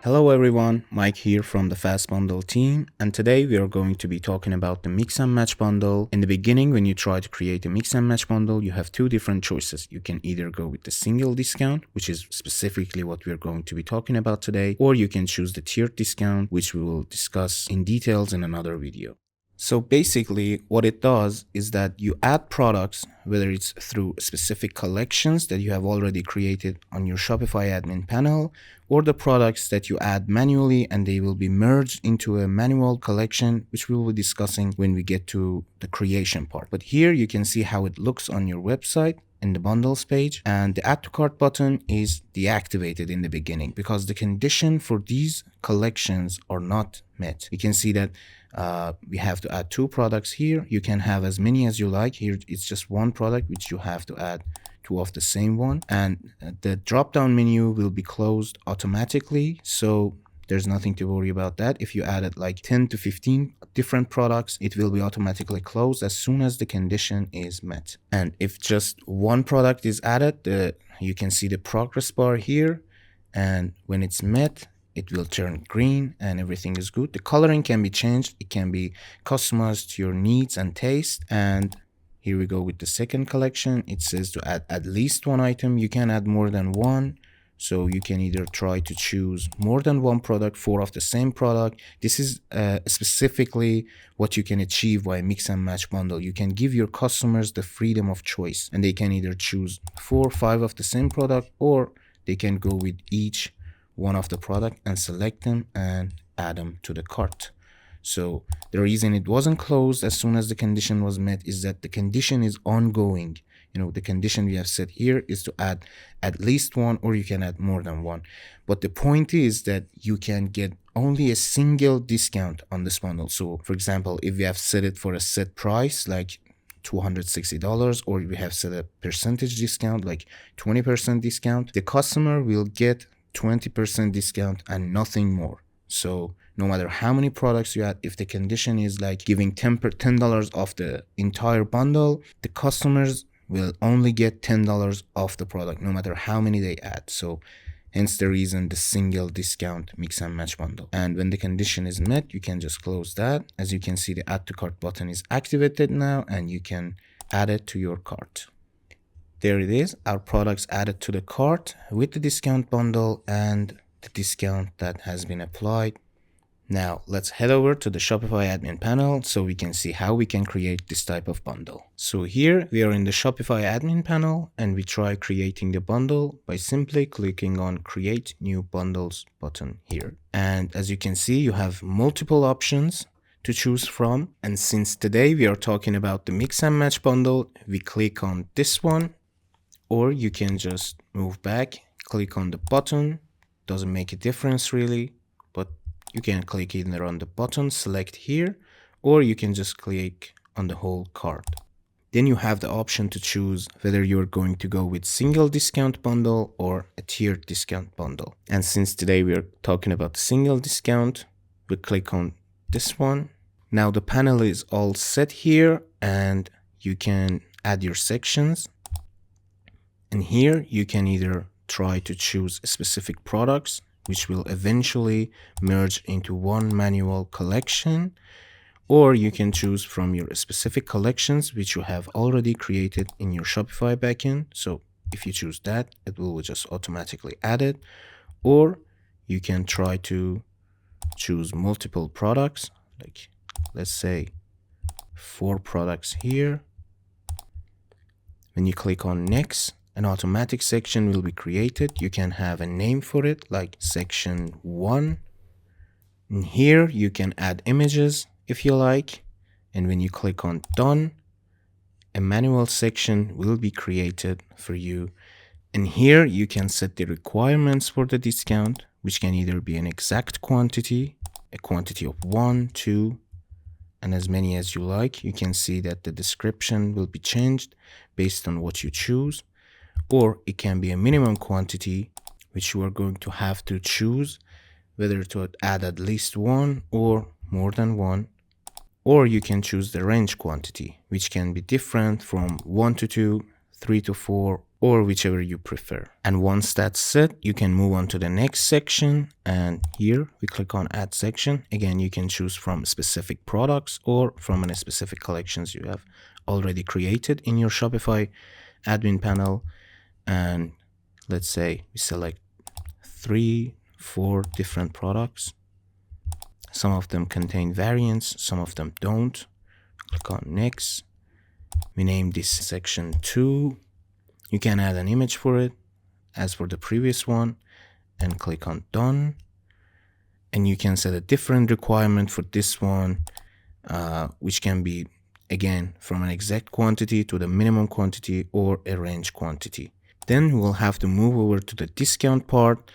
Hello everyone, Mike here from the Fast Bundle team, and today we are going to be talking about the mix and match bundle. In the beginning, when you try to create a mix and match bundle, you have two different choices. You can either go with the single discount, which is specifically what we are going to be talking about today, or you can choose the tiered discount, which we will discuss in details in another video. So basically, what it does is that you add products, whether it's through specific collections that you have already created on your Shopify admin panel, or the products that you add manually and they will be merged into a manual collection, which we will be discussing when we get to the creation part. But here you can see how it looks on your website in the bundles page, and the add to cart button is deactivated in the beginning because the condition for these collections are not met. You can see that we have to add two products here. You can have as many as you like. Here it's just one product which you have to add two of the same one, and the drop down menu will be closed automatically, so there's nothing to worry about that. If you added like 10 to 15 different products, it will be automatically closed as soon as the condition is met. And if just one product is added, you can see the progress bar here, and when it's met, it will turn green and everything is good. The coloring can be changed. It can be customized to your needs and taste. And here we go with the second collection. It says to add at least one item. You can add more than one. So you can either try to choose more than one product, four of the same product. This is specifically what you can achieve by a mix and match bundle. You can give your customers the freedom of choice, and they can either choose 4 or 5 of the same product, or they can go with each one of the product and select them and add them to the cart. So the reason it wasn't closed as soon as the condition was met is that the condition is ongoing. The condition we have set here is to add at least one, or you can add more than one. But the point is that you can get only a single discount on this bundle. So for example, if we have set it for a set price like $260, or we have set a percentage discount like 20% discount, the customer will get 20% discount and nothing more. So no matter how many products you add, if the condition is like giving $10 off the entire bundle, the customers will only get $10 off the product, no matter how many they add. So hence the reason the single discount mix and match bundle. And when the condition is met, you can just close that. As you can see, the add to cart button is activated now, and you can add it to your cart. There it is, our products added to the cart with the discount bundle and the discount that has been applied. Now let's head over to the Shopify admin panel so we can see how we can create this type of bundle. So here we are in the Shopify admin panel, and we try creating the bundle by simply clicking on Create New Bundles button here. And as you can see, you have multiple options to choose from. And since today we are talking about the mix and match bundle, we click on this one, or you can just move back, click on the button. Doesn't make a difference really, but you can click either on the button, select here, or you can just click on the whole cart. Then you have the option to choose whether you're going to go with single discount bundle or a tiered discount bundle. And since today we're talking about the single discount, we click on this one. Now the panel is all set here, and you can add your sections. And here you can either try to choose specific products, which will eventually merge into one manual collection, or you can choose from your specific collections which you have already created in your Shopify backend. So if you choose that, it will just automatically add it. Or you can try to choose multiple products, like let's say 4 products here. When you click on next, an automatic section will be created. You can have a name for it, like section 1. And here you can add images if you like. And when you click on done, a manual section will be created for you. And here you can set the requirements for the discount, which can either be an exact quantity, a quantity of 1, 2, and as many as you like. You can see that the description will be changed based on what you choose. Or it can be a minimum quantity, which you are going to have to choose whether to add at least one or more than one. Or you can choose the range quantity, which can be different from 1 to 2, 3 to 4, or whichever you prefer. And once that's set, you can move on to the next section. And here we click on add section. Again, you can choose from specific products or from any specific collections you have already created in your Shopify admin panel. And let's say we select 3-4 different products. Some of them contain variants, some of them don't. Click on next. We name this section 2. You can add an image for it as for the previous one and click on done. And you can set a different requirement for this one, which can be again from an exact quantity to the minimum quantity or a range quantity. Then we'll have to move over to the discount part,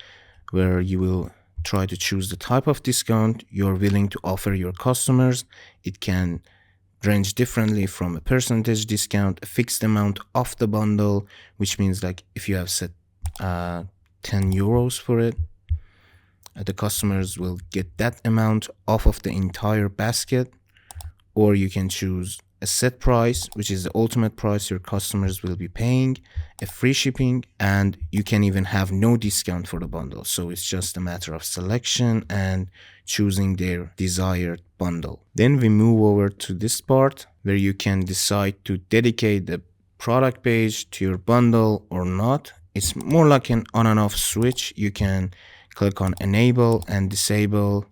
where you will try to choose the type of discount you're willing to offer your customers. It can range differently from a percentage discount, a fixed amount off the bundle, which means like if you have set 10 euros for it, the customers will get that amount off of the entire basket. Or you can choose a set price, which is the ultimate price your customers will be paying, a free shipping, and you can even have no discount for the bundle. So it's just a matter of selection and choosing their desired bundle. Then we move over to this part where you can decide to dedicate the product page to your bundle or not. It's more like an on and off switch. You can click on enable and disable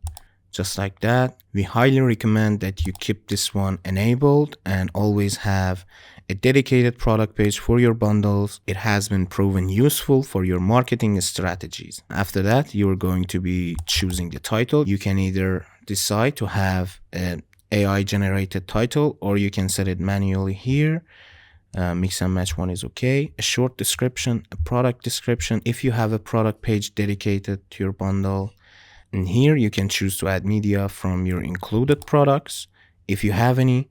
just like that. We highly recommend that you keep this one enabled and always have a dedicated product page for your bundles. It has been proven useful for your marketing strategies. After that, you're going to be choosing the title. You can either decide to have an AI generated title, or you can set it manually here. Mix and match one is okay. A short description, a product description if you have a product page dedicated to your bundle. And here you can choose to add media from your included products if you have any,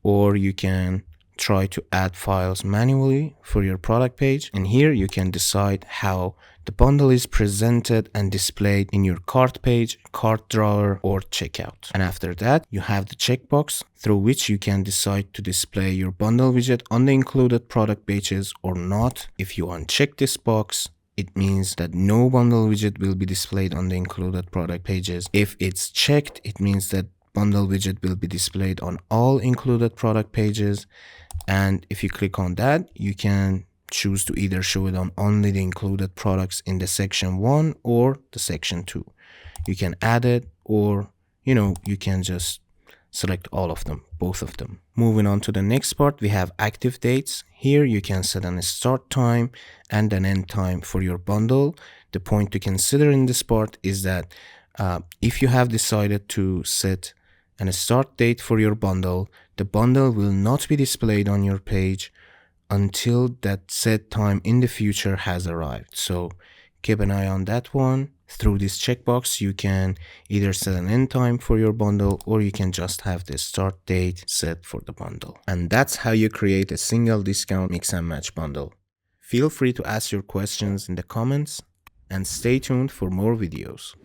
or you can try to add files manually for your product page. And here you can decide how the bundle is presented and displayed in your cart page, cart drawer, or checkout. And after that, you have the checkbox through which you can decide to display your bundle widget on the included product pages or not. If you uncheck this box, it means that no bundle widget will be displayed on the included product pages. If it's checked, it means that bundle widget will be displayed on all included product pages. And if you click on that, you can choose to either show it on only the included products in the section 1 or the section 2. You can add it, or you can just select all of them, both of them. Moving on to the next part, we have active dates. Here you can set a start time and an end time for your bundle. The point to consider in this part is that if you have decided to set a start date for your bundle, the bundle will not be displayed on your page until that set time in the future has arrived. So keep an eye on that one. Through this checkbox, you can either set an end time for your bundle, or you can just have the start date set for the bundle. And that's how you create a single discount mix and match bundle. Feel free to ask your questions in the comments and stay tuned for more videos.